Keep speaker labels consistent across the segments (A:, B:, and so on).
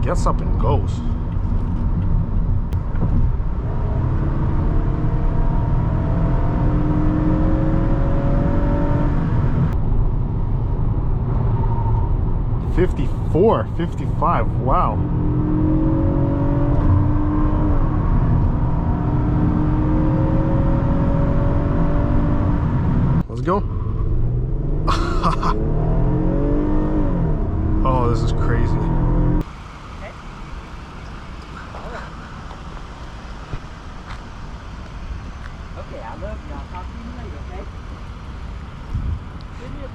A: gets up and goes. $54, $55, wow. Let's go. Oh, this is crazy.
B: Okay. All right. Okay, I love you. I'll talk to you later, okay? Give me a big.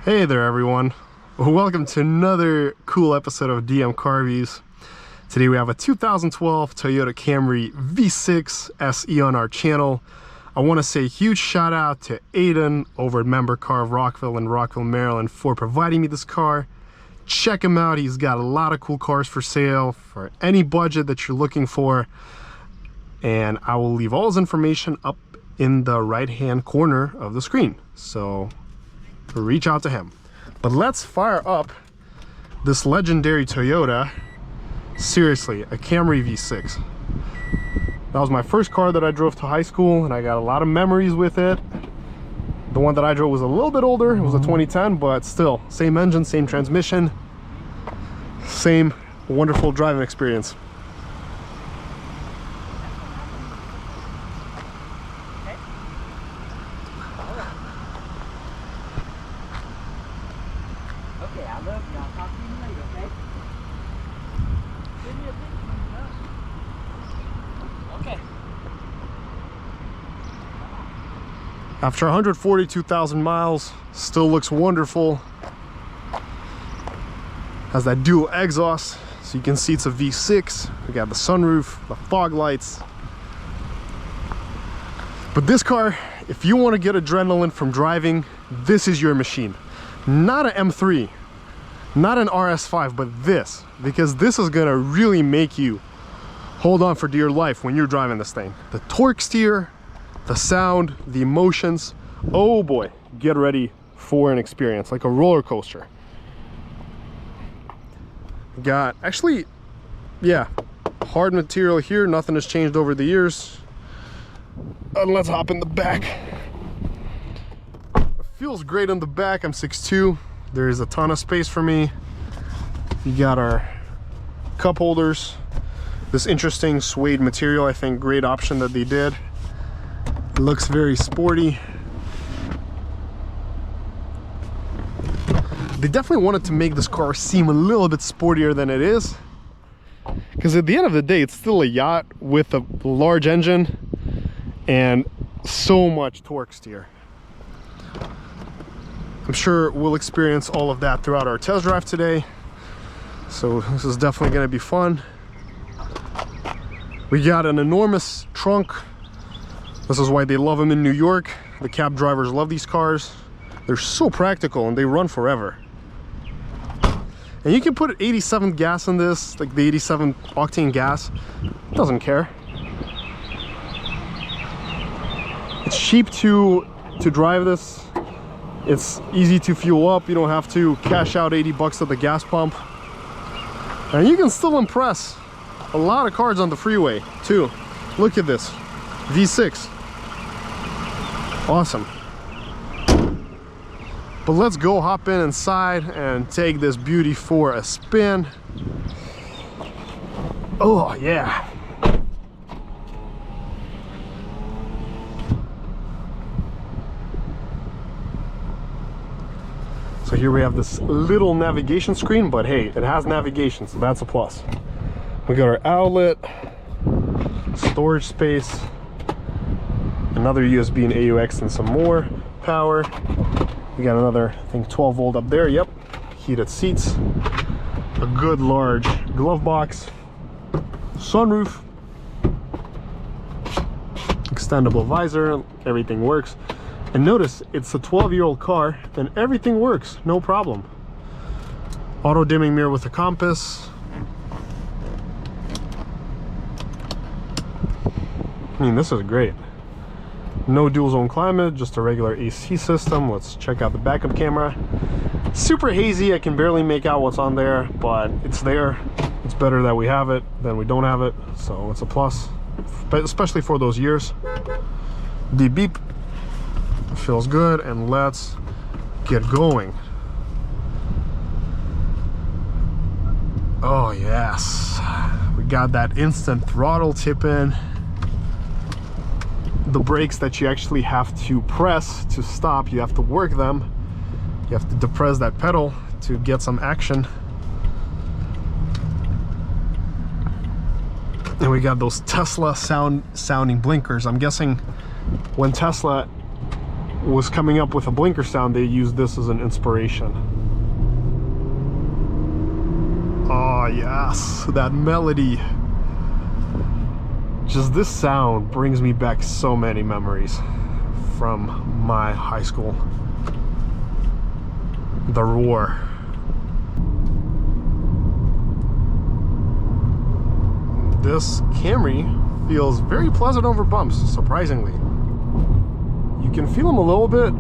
A: Hey there, everyone. Welcome to another cool episode of DM Car Reviews. Today we have a 2012 Toyota Camry V6 SE on our channel. I want to say a huge shout out to Aidan over at MemberCar of Rockville in Rockville, Maryland for providing me this car. Check him out. He's got a lot of cool cars for sale for any budget that you're looking for. And I will leave all his information up in the right-hand corner of the screen. So reach out to him. But let's fire up this legendary Toyota. Seriously, a Camry V6. That was my first car that I drove to high school, and I got a lot of memories with it. The one that I drove was a little bit older. It was a 2010, but still, same engine, same transmission, same wonderful driving experience.
B: Okay, I love you. I'll talk to you later, okay? Give me a big. Okay.
A: After 142,000 miles, still looks wonderful. Has that dual exhaust, so you can see it's a V6. We got the sunroof, the fog lights. But this car, if you want to get adrenaline from driving, this is your machine. Not an M3, not an RS5, but this, because this is gonna really make you hold on for dear life when you're driving this thing. The torque steer, the sound, the emotions, oh boy, get ready for an experience like a roller coaster. Got actually, yeah, hard material here, nothing has changed over the years. And let's hop in the back. Feels great on the back. I'm 6'2". There's a ton of space for me. You got our cup holders, this interesting suede material. I think great option that they did. It looks very sporty. They definitely wanted to make this car seem a little bit sportier than it is, because at the end of the day it's still a yacht with a large engine and so much torque steer. I'm sure we'll experience all of that throughout our test drive today, so this is definitely going to be fun. We got an enormous trunk. This is why they love them in New York. The cab drivers love these cars. They're so practical and they run forever. And you can put 87 gas in this, like the 87 octane gas. It doesn't care. It's cheap to drive this. It's easy to fuel up. You don't have to cash out 80 bucks at the gas pump. And you can still impress a lot of cars on the freeway too. Look at this V6. Awesome. But let's go hop in inside and take this beauty for a spin. Oh yeah. So here we have this little navigation screen, but hey, it has navigation, so that's a plus. We got our outlet, storage space, another USB and AUX, and some more power. We got another, I think, 12 volt up there. Yep, heated seats, a good large glove box, sunroof, extendable visor, everything works. And notice it's a 12-year-old car and everything works, no problem. Auto dimming mirror with a compass. I mean, this is great. No dual zone climate, just a regular AC system. Let's check out the backup camera. Super hazy, I can barely make out what's on there, but it's there. It's better that we have it than we don't have it, so it's a plus, but especially for those years. Beep beep, feels good, and let's get going. Oh yes, we got that instant throttle tip in. The brakes that you actually have to press to stop, you have to work them. You have to depress that pedal to get some action. And we got those Tesla sounding blinkers. I'm guessing when Tesla was coming up with a blinker sound, they used this as an inspiration. Oh yes, that melody. Just this sound brings me back so many memories from my high school. The roar. This Camry feels very pleasant over bumps, surprisingly. You can feel them a little bit,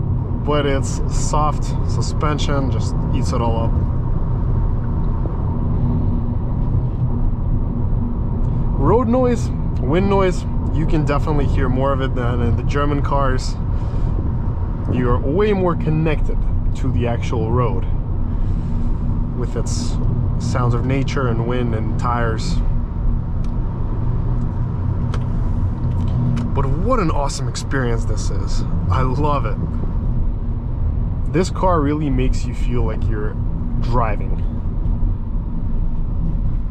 A: but it's soft suspension, just eats it all up. Road noise, wind noise, you can definitely hear more of it than in the German cars. You're way more connected to the actual road with its sounds of nature and wind and tires. But what an awesome experience this is. I love it. This car really makes you feel like you're driving.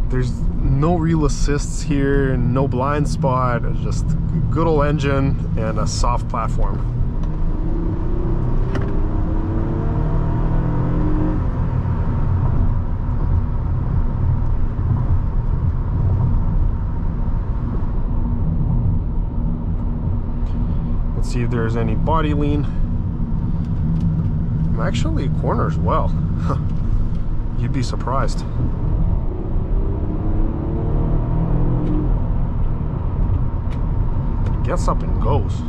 A: There's no real assists here, no blind spot, it's just good old engine and a soft platform. Let's see if there's any body lean. Actually, corners well. You'd be surprised. Gets up and goes.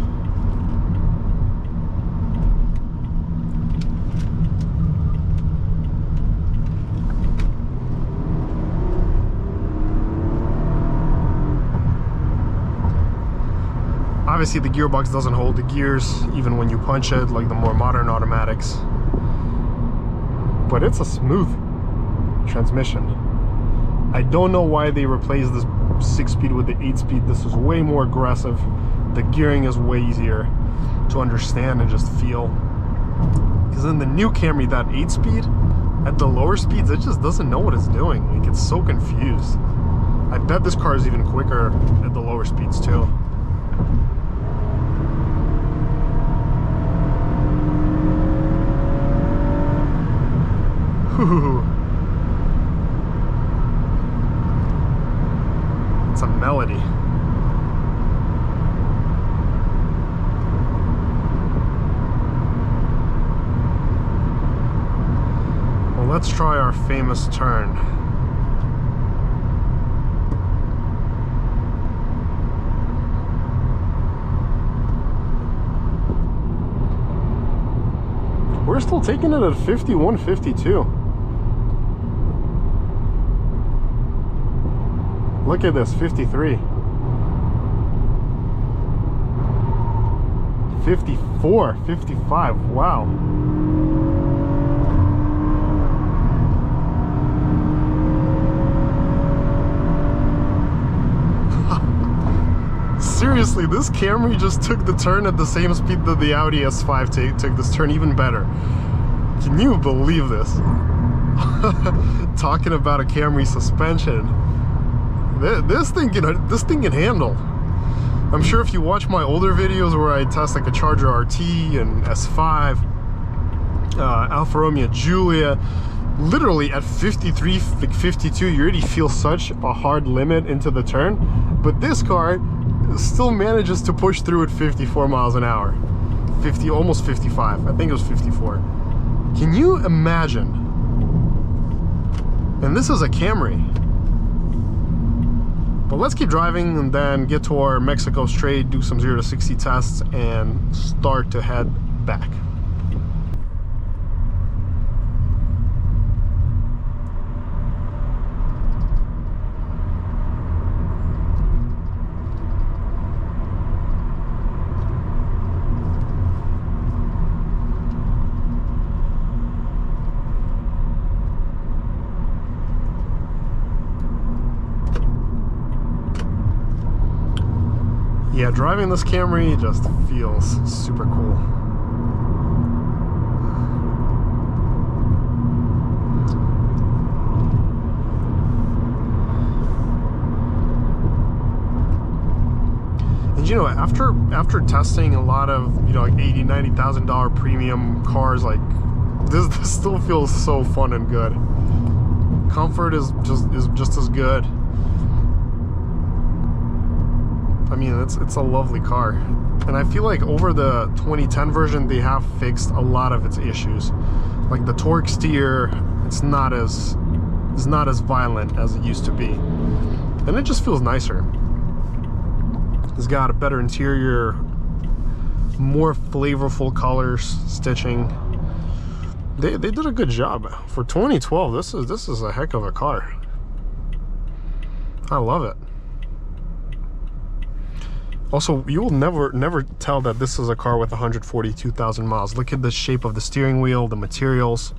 A: Obviously the gearbox doesn't hold the gears even when you punch it like the more modern automatics, but it's a smooth transmission. I don't know why they replaced this 6-speed with the 8-speed. This is way more aggressive. The gearing is way easier to understand and just feel. Because in the new Camry, that 8-speed, at the lower speeds, it just doesn't know what it's doing. Like, it's so confused. I bet this car is even quicker at the lower speeds too. Whew. It's a melody. Well, let's try our famous turn. We're still taking it at 51, 52. Look at this, 53. 54, 55, wow. Seriously, this Camry just took the turn at the same speed that the Audi S5 took this turn, even better. Can you believe this? Talking about a Camry suspension. This thing can handle. I'm sure if you watch my older videos where I test like a Charger RT and S5, Alfa Romeo Giulia, literally at 53, 52, you already feel such a hard limit into the turn. But this car still manages to push through at 54 miles an hour. 50, almost 55. I think it was 54. Can you imagine? And this is a Camry. But let's keep driving and then get to our Mexico straight, do some 0 to 60 tests, and start to head back. Yeah, driving this Camry just feels super cool. And you know, after testing a lot of, you know, like $80,000-$90,000 premium cars, like this still feels so fun and good. Comfort is just as good. I mean, it's a lovely car, and I feel like over the 2010 version they have fixed a lot of its issues, like the torque steer. It's not as violent as it used to be, and it just feels nicer. It's got a better interior, more flavorful colors, stitching. They did a good job for 2012. This is a heck of a car. I love it. Also, you will never tell that this is a car with 142,000 miles. Look at the shape of the steering wheel, the materials.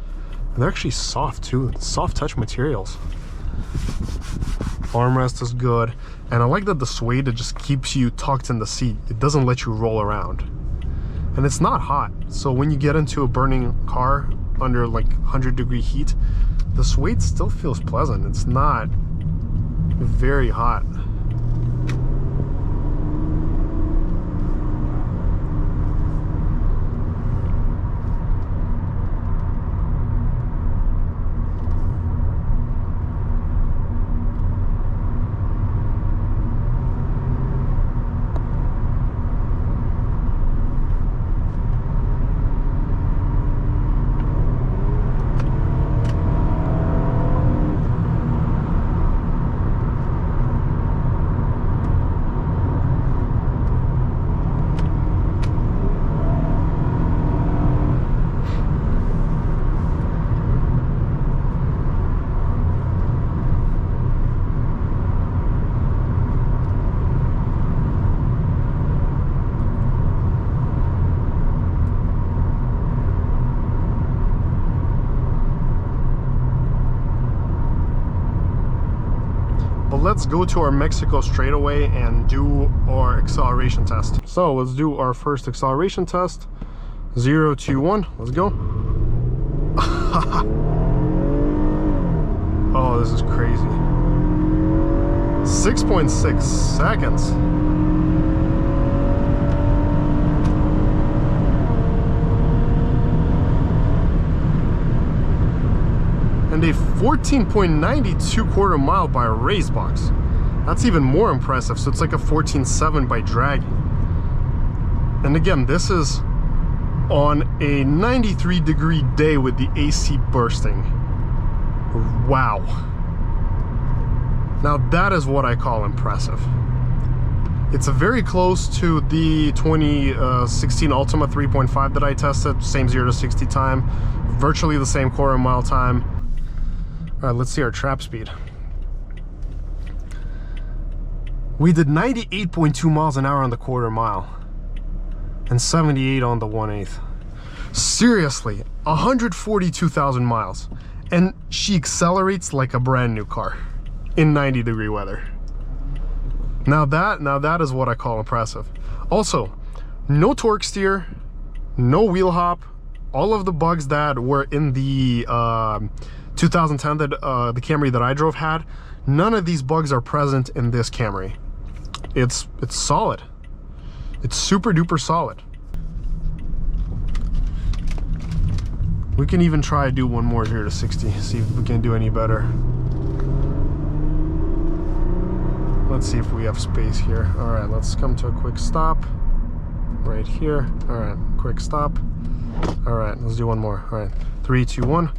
A: And they're actually soft too, soft touch materials. Armrest is good. And I like that the suede, it just keeps you tucked in the seat. It doesn't let you roll around. And it's not hot. So when you get into a burning car under like 100-degree heat, the suede still feels pleasant. It's not very hot. Let's go to our Mexico straightaway and do our acceleration test. So let's do our first acceleration test. 0 to 1, let's go. Oh, this is crazy. 6.6 seconds. And a 14.92 quarter mile by RaceBox. That's even more impressive. So it's like a 14.7 by Dragon. And again, this is on a 93-degree day with the AC bursting. Wow. Now that is what I call impressive. It's very close to the 2016 Ultima 3.5 that I tested. Same 0 to 60 time. Virtually the same quarter mile time. All right, let's see our trap speed. We did 98.2 miles an hour on the quarter mile and 78 on the 1/8. Seriously, 142,000 miles. And she accelerates like a brand new car in 90-degree weather. Now that is what I call impressive. Also, no torque steer, no wheel hop. All of the bugs that were in the 2010 that the Camry that I drove had, none of these bugs are present in this Camry. It's solid. It's super duper solid. We can even try to do one more 0 to 60, see if we can do any better. Let's see if we have space here. All right, let's come to a quick stop right here. All right, quick stop. All right, let's do one more. All right, 3, 2, 1.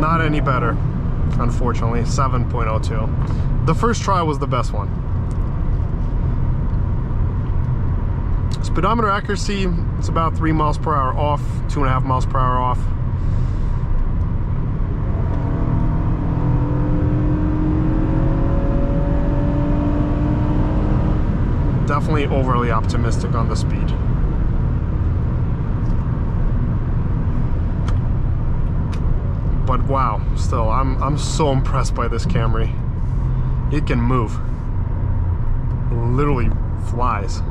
A: Not any better, unfortunately. 7.02. The first try was the best one. Speedometer accuracy, it's about 3 miles per hour off, 2.5 miles per hour off. Definitely overly optimistic on the speed. But wow, still, I'm so impressed by this Camry. It can move. It literally flies.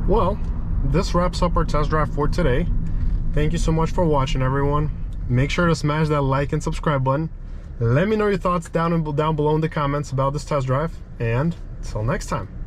A: Well, this wraps up our test drive for today. Thank you so much for watching, everyone. Make sure to smash that like and subscribe button. Let me know your thoughts down below in the comments about this test drive. And until next time.